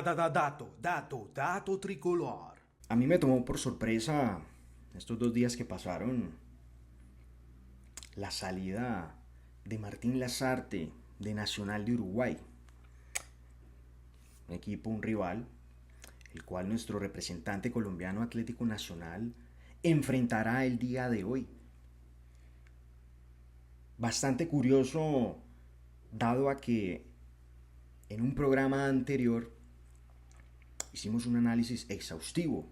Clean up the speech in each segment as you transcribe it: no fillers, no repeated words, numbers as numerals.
Dato tricolor. A mí me tomó por sorpresa estos 2 días que pasaron la salida de Martín Lazarte de Nacional de Uruguay, un equipo, un rival, el cual nuestro representante colombiano Atlético Nacional enfrentará el día de hoy. Bastante curioso, dado a que en un programa anterior hicimos un análisis exhaustivo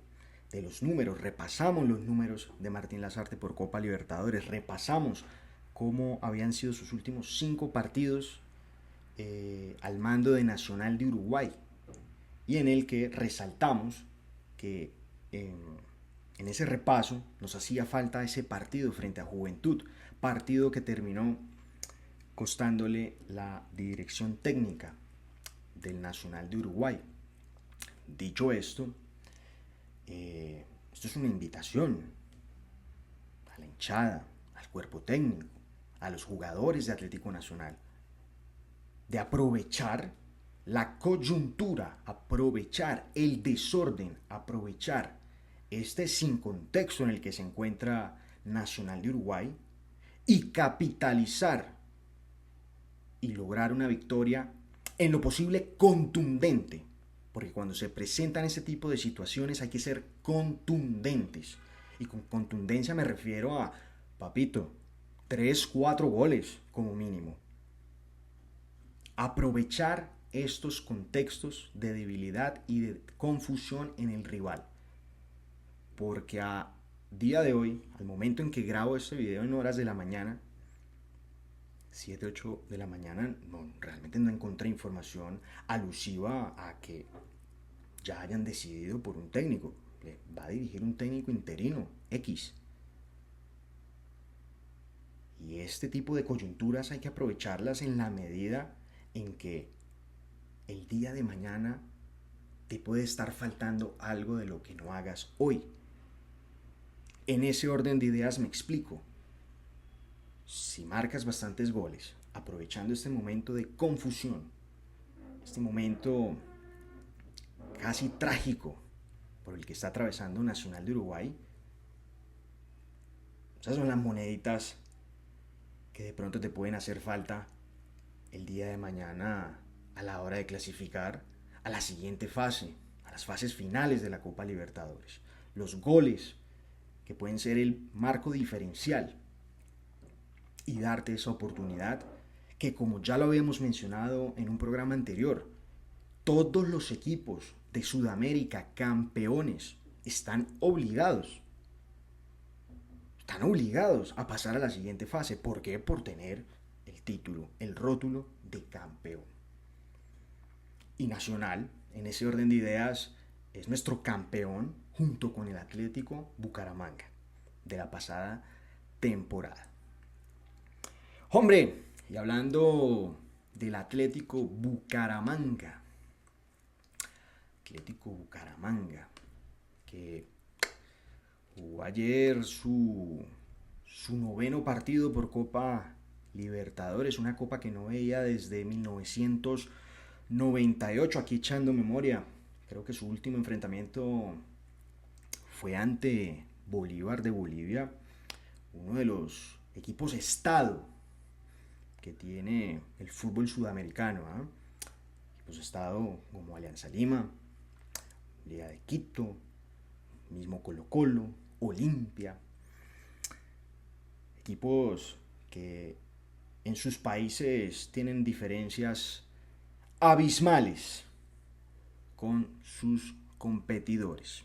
de los números, repasamos los números de Martín Lazarte por Copa Libertadores, repasamos cómo habían sido sus últimos 5 partidos al mando de Nacional de Uruguay, y en el que resaltamos que en ese repaso nos hacía falta ese partido frente a Juventud, partido que terminó costándole la dirección técnica del Nacional de Uruguay. Dicho esto, esto es una invitación a la hinchada, al cuerpo técnico, a los jugadores de Atlético Nacional, de aprovechar la coyuntura, aprovechar el desorden, aprovechar este sin contexto en el que se encuentra Nacional de Uruguay y capitalizar y lograr una victoria en lo posible contundente, porque cuando se presentan ese tipo de situaciones hay que ser contundentes, y con contundencia me refiero a, papito, 3, 4 goles como mínimo. Aprovechar estos contextos de debilidad y de confusión en el rival, porque a día de hoy, al momento en que grabo este video en horas de la mañana, 7, 8 de la mañana, realmente no encontré información alusiva a que ya hayan decidido por un técnico. Va a dirigir un técnico interino, X. Y este tipo de coyunturas hay que aprovecharlas en la medida en que el día de mañana te puede estar faltando algo de lo que no hagas hoy. En ese orden de ideas me explico. Si marcas bastantes goles, aprovechando este momento de confusión, este momento casi trágico por el que está atravesando Nacional de Uruguay, esas son las moneditas que de pronto te pueden hacer falta el día de mañana a la hora de clasificar a la siguiente fase, a las fases finales de la Copa Libertadores. Los goles que pueden ser el marco diferencial y darte esa oportunidad que, como ya lo habíamos mencionado en un programa anterior, todos los equipos de Sudamérica campeones están obligados a pasar a la siguiente fase. ¿Por qué? Por tener el título, el rótulo de campeón. Y Nacional, en ese orden de ideas, es nuestro campeón junto con el Atlético Bucaramanga de la pasada temporada. Hombre, y hablando del Atlético Bucaramanga, que jugó ayer su 9º partido por Copa Libertadores, una copa que no veía desde 1998, aquí echando memoria. Creo que su último enfrentamiento fue ante Bolívar de Bolivia, uno de los equipos estado que tiene el fútbol sudamericano, equipos estado como Alianza Lima, Liga de Quito, mismo Colo Colo, Olimpia, equipos que en sus países tienen diferencias abismales con sus competidores.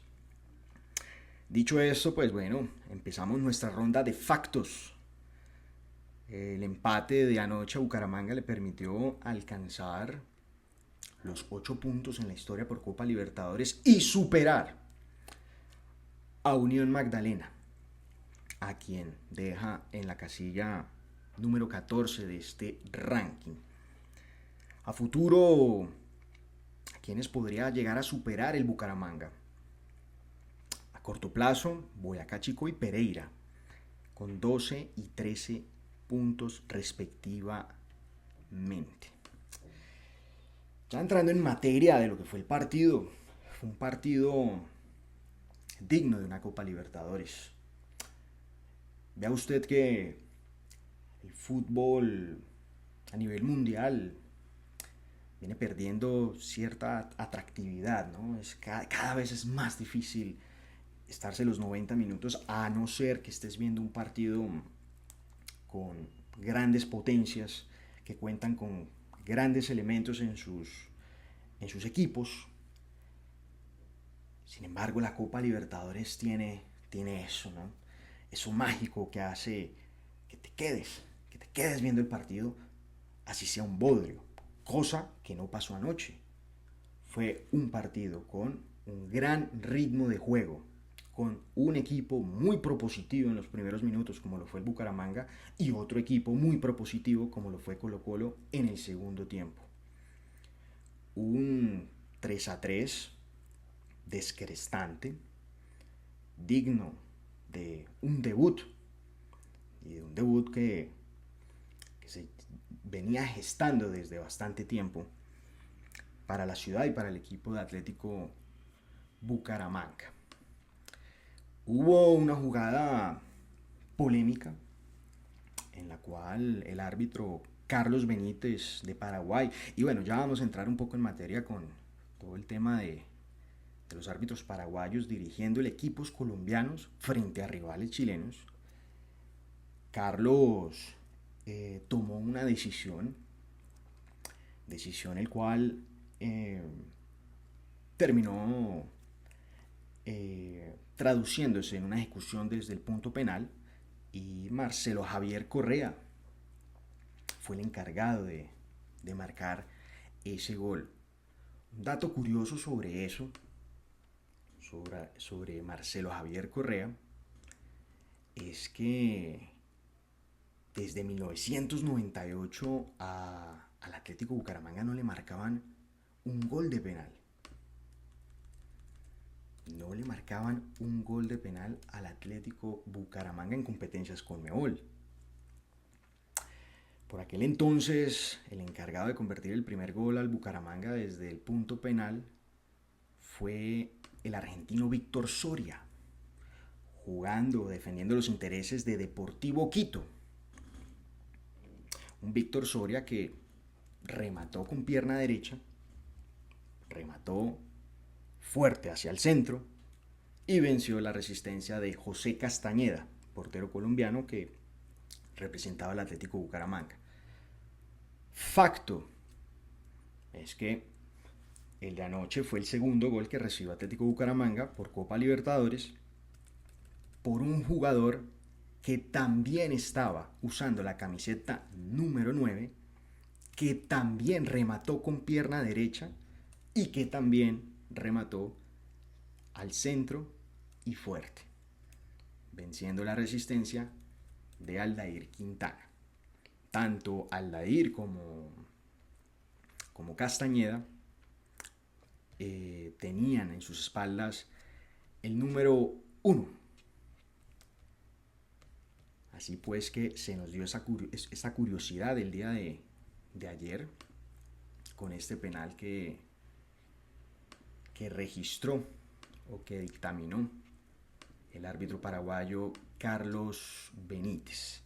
Dicho esto, pues bueno, empezamos nuestra ronda de factos. El empate de anoche a Bucaramanga le permitió alcanzar los 8 puntos en la historia por Copa Libertadores y superar a Unión Magdalena, a quien deja en la casilla número 14 de este ranking. A futuro, ¿a quiénes podría llegar a superar el Bucaramanga? A corto plazo, Boyacá Chico y Pereira, con 12 y 13 puntos respectivamente. Ya entrando en materia de lo que fue el partido, fue un partido digno de una Copa Libertadores. Vea usted que el fútbol a nivel mundial viene perdiendo cierta atractividad, ¿no? Cada vez es más difícil estarse los 90 minutos, a no ser que estés viendo un partido con grandes potencias, que cuentan con grandes elementos en sus equipos. Sin embargo, la Copa Libertadores tiene eso, ¿no? Eso mágico que hace que que te quedes viendo el partido, así sea un bodrio, cosa que no pasó anoche. Fue un partido con un gran ritmo de juego, con un equipo muy propositivo en los primeros minutos como lo fue el Bucaramanga y otro equipo muy propositivo como lo fue Colo Colo en el segundo tiempo. Un 3-3 descrestante, digno de un debut y de un debut que se venía gestando desde bastante tiempo para la ciudad y para el equipo de Atlético Bucaramanga. Hubo una jugada polémica en la cual el árbitro Carlos Benítez de Paraguay, y bueno, ya vamos a entrar un poco en materia con todo el tema de los árbitros paraguayos dirigiendo el equipos colombianos frente a rivales chilenos. Carlos tomó una decisión el cual terminó traduciéndose en una ejecución desde el punto penal, y Marcelo Javier Correa fue el encargado de marcar ese gol. Un dato curioso sobre eso, sobre Marcelo Javier Correa, es que desde 1998 al Atlético Bucaramanga no le marcaban un gol de penal. No le marcaban un gol de penal al Atlético Bucaramanga en competencias con Conmebol. Por aquel entonces, el encargado de convertir el primer gol al Bucaramanga desde el punto penal fue el argentino Víctor Soria, jugando, defendiendo los intereses de Deportivo Quito. Un Víctor Soria que remató con pierna derecha, remató fuerte hacia el centro y venció la resistencia de José Castañeda, portero colombiano que representaba al Atlético Bucaramanga. Facto es que el de anoche fue el segundo gol que recibió Atlético Bucaramanga por Copa Libertadores por un jugador que también estaba usando la camiseta número 9, que también remató con pierna derecha y que también remató al centro y fuerte, venciendo la resistencia de Aldair Quintana. Tanto Aldair como Castañeda tenían en sus espaldas el número 1. Así pues que se nos dio esa curiosidad el día de ayer con este penal que registró o que dictaminó el árbitro paraguayo Carlos Benítez.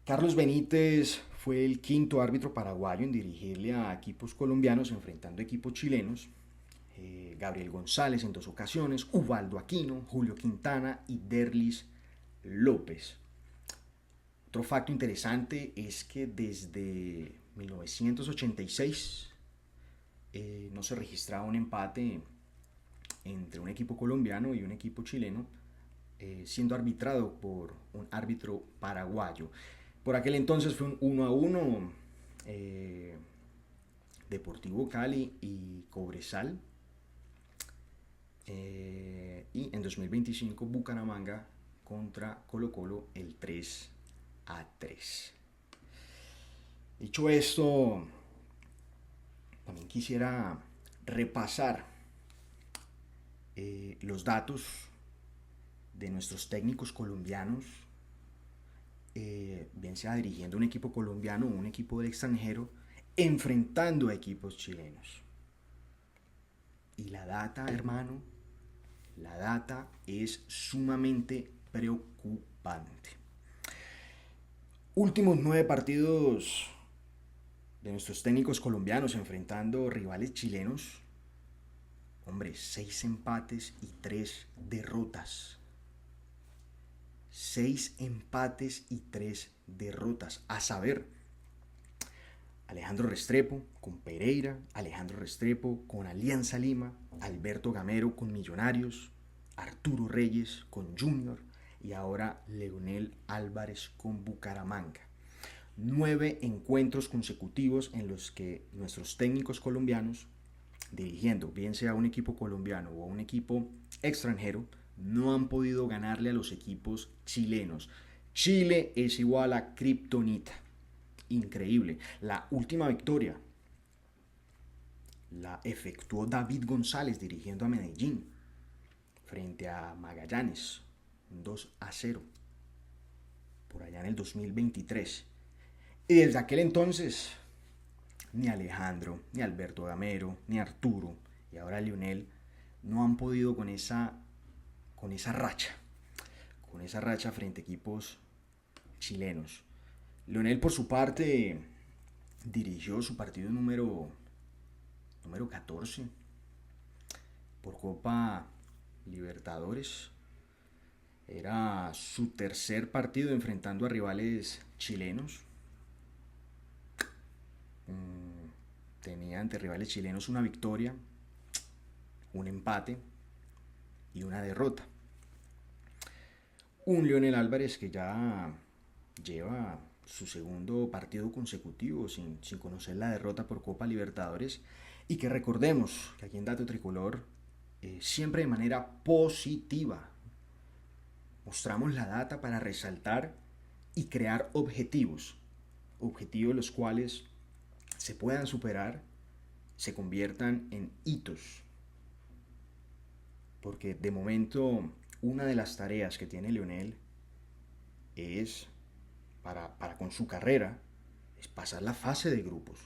Carlos Benítez fue el quinto árbitro paraguayo en dirigirle a equipos colombianos enfrentando equipos chilenos. Gabriel González en 2 ocasiones, Ubaldo Aquino, Julio Quintana y Derlis López. Otro facto interesante es que desde 1986 no se registraba un empate entre un equipo colombiano y un equipo chileno, siendo arbitrado por un árbitro paraguayo. Por aquel entonces fue un 1-1, Deportivo Cali y Cobresal. Y en 2025 Bucaramanga contra Colo Colo el 3-3. Dicho esto, también quisiera repasar los datos de nuestros técnicos colombianos, bien sea dirigiendo un equipo colombiano o un equipo del extranjero, enfrentando a equipos chilenos. Y la data, hermano, la data es sumamente preocupante. Últimos 9 partidos de nuestros técnicos colombianos enfrentando rivales chilenos. Hombre, 6 empates y 3 derrotas. 6 empates y 3 derrotas. A saber, Alejandro Restrepo con Pereira, Alejandro Restrepo con Alianza Lima, Alberto Gamero con Millonarios, Arturo Reyes con Junior y ahora Leonel Álvarez con Bucaramanga. 9 encuentros consecutivos en los que nuestros técnicos colombianos, dirigiendo bien sea a un equipo colombiano o a un equipo extranjero, no han podido ganarle a los equipos chilenos. Chile es igual a kriptonita. Increíble. La última victoria la efectuó David González dirigiendo a Medellín frente a Magallanes, 2-0, por allá en el 2023. Y desde aquel entonces, ni Alejandro, ni Alberto Gamero, ni Arturo, y ahora Lionel, no han podido con esa racha frente a equipos chilenos. Lionel, por su parte, dirigió su partido número 14 por Copa Libertadores. Era su tercer partido enfrentando a rivales chilenos. Tenía ante rivales chilenos una victoria, un empate y una derrota. Un Leonel Álvarez que ya lleva su segundo partido consecutivo sin conocer la derrota por Copa Libertadores y que recordemos que aquí en Dato Tricolor siempre de manera positiva mostramos la data para resaltar y crear objetivos los cuales se puedan superar, se conviertan en hitos, porque de momento una de las tareas que tiene Leonel es para con su carrera es pasar la fase de grupos.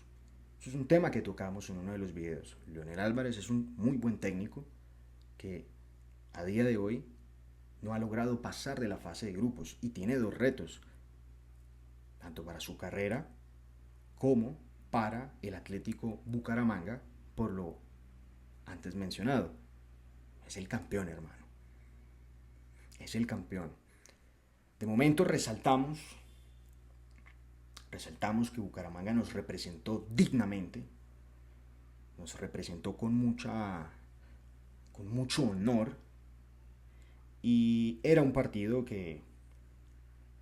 Eso es un tema que tocamos en uno de los videos. Leonel Álvarez es un muy buen técnico que a día de hoy no ha logrado pasar de la fase de grupos y tiene 2 retos, tanto para su carrera como para el Atlético Bucaramanga, por lo antes mencionado. Es el campeón, hermano. Es el campeón. De momento resaltamos que Bucaramanga nos representó dignamente, nos representó con mucho honor, y era un partido que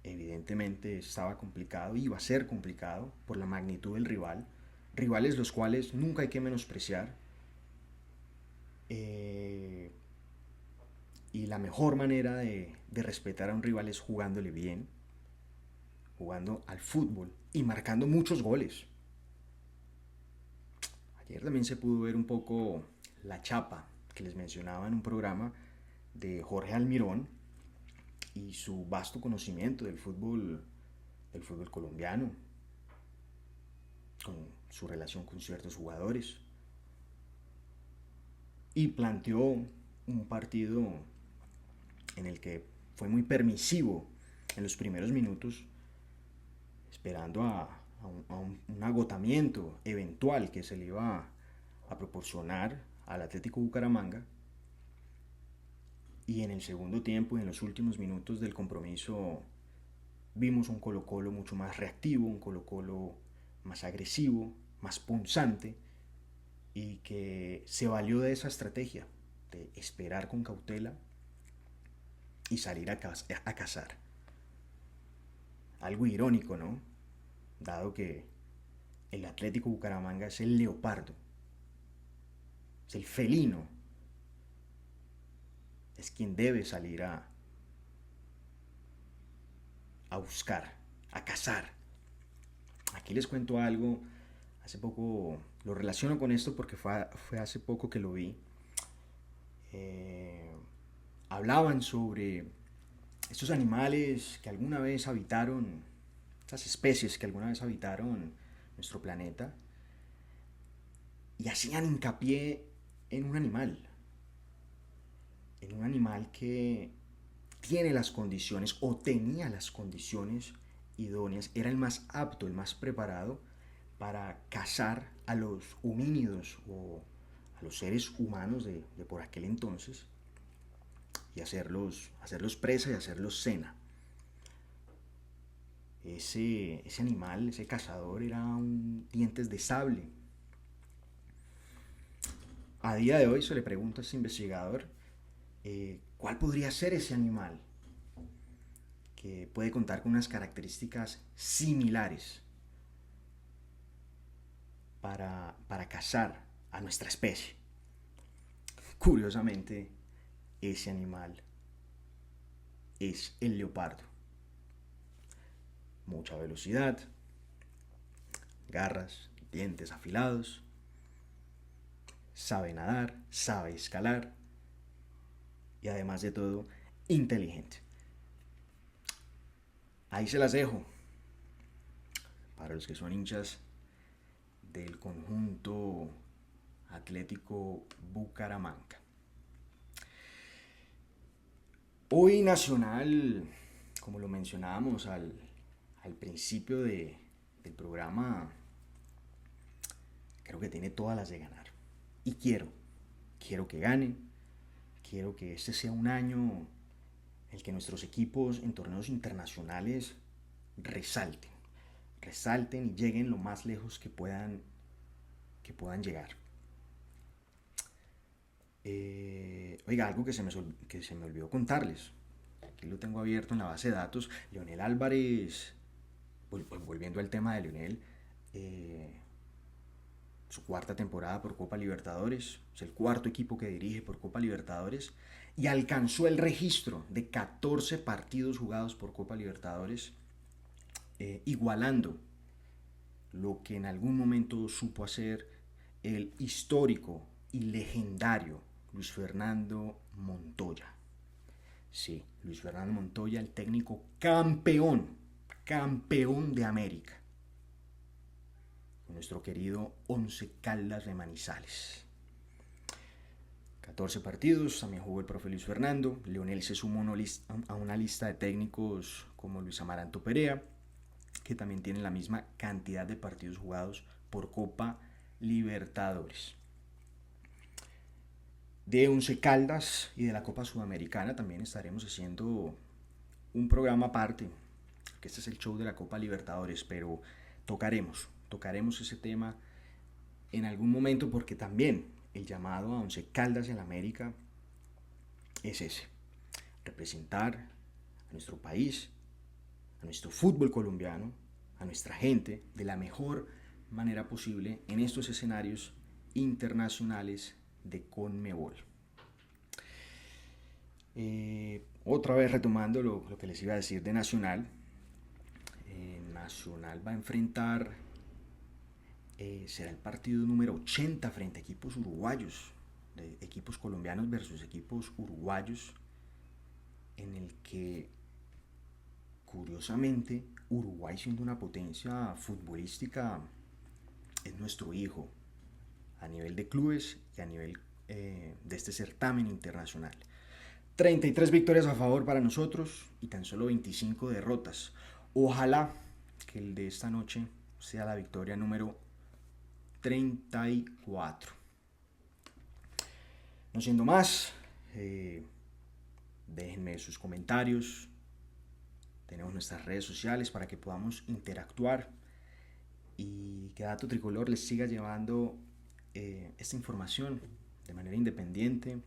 evidentemente estaba complicado, iba a ser complicado por la magnitud del rival, rivales los cuales nunca hay que menospreciar, y la mejor manera de respetar a un rival es jugándole bien, jugando al fútbol y marcando muchos goles. Ayer también se pudo ver un poco la chapa que les mencionaba en un programa de Jorge Almirón y su vasto conocimiento del fútbol colombiano, con su relación con ciertos jugadores, y planteó un partido en el que fue muy permisivo en los primeros minutos, esperando a un agotamiento eventual que se le iba a proporcionar al Atlético Bucaramanga. Y en el segundo tiempo y en los últimos minutos del compromiso vimos un Colo-Colo mucho más reactivo, un Colo-Colo más agresivo, más punzante, y que se valió de esa estrategia de esperar con cautela y salir a cazar. Algo irónico, ¿no? Dado que el Atlético Bucaramanga es el leopardo, es el felino, es quien debe salir a buscar, a cazar. Aquí les cuento algo, hace poco lo relaciono con esto porque fue hace poco que lo vi. Hablaban sobre estos animales que alguna vez habitaron, estas especies que alguna vez habitaron nuestro planeta, y hacían hincapié en en un animal que tiene las condiciones o tenía las condiciones idóneas, era el más apto, el más preparado para cazar a los homínidos o a los seres humanos de por aquel entonces y hacerlos presa y hacerlos cena. Ese animal, ese cazador era un dientes de sable. A día de hoy se le pregunta a este investigador cuál podría ser ese animal que puede contar con unas características similares para cazar a nuestra especie. Curiosamente, ese animal es el leopardo. Mucha velocidad, garras, dientes afilados, sabe nadar, sabe escalar y además de todo, inteligente. Ahí se las dejo para los que son hinchas del conjunto Atlético Bucaramanga. Hoy Nacional, como lo mencionábamos al principio del programa, creo que tiene todas las de ganar. Y quiero que gane, quiero que este sea un año en el que nuestros equipos en torneos internacionales resalten, resalten y lleguen lo más lejos que puedan llegar. Oiga, algo que se me olvidó contarles. Aquí lo tengo abierto en la base de datos. Leonel Álvarez, volviendo al tema de Leonel, su cuarta temporada por Copa Libertadores, es el cuarto equipo que dirige por Copa Libertadores y alcanzó el registro de 14 partidos jugados por Copa Libertadores, igualando lo que en algún momento supo hacer el histórico y legendario Luis Fernando Montoya. Sí, Luis Fernando Montoya, el técnico campeón de América. Nuestro querido Once Caldas de Manizales. 14 partidos, también jugó el profe Luis Fernando. Leonel se sumó a una lista de técnicos como Luis Amaranto Perea, que también tienen la misma cantidad de partidos jugados por Copa Libertadores. De Once Caldas y de la Copa Sudamericana también estaremos haciendo un programa aparte, que este es el show de la Copa Libertadores, pero tocaremos ese tema en algún momento porque también el llamado a Once Caldas en América es ese, representar a nuestro país, a nuestro fútbol colombiano, a nuestra gente de la mejor manera posible en estos escenarios internacionales de CONMEBOL. Otra vez retomando lo que les iba a decir de Nacional. Nacional va a enfrentar, será el partido número 80 frente a equipos uruguayos, de equipos colombianos versus equipos uruguayos, en el que curiosamente Uruguay, siendo una potencia futbolística, es nuestro hijo a nivel de clubes y a nivel de este certamen internacional. 33 victorias a favor para nosotros y tan solo 25 derrotas. Ojalá que el de esta noche sea la victoria número 34. No siendo más, déjenme sus comentarios. Tenemos nuestras redes sociales para que podamos interactuar y que Dato Tricolor les siga llevando esta información de manera independiente,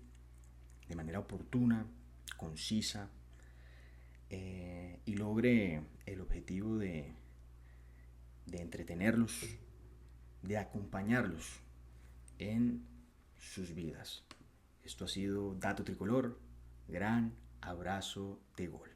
de manera oportuna, concisa, y logre el objetivo de entretenerlos, de acompañarlos en sus vidas. Esto ha sido Dato Tricolor, gran abrazo de gol.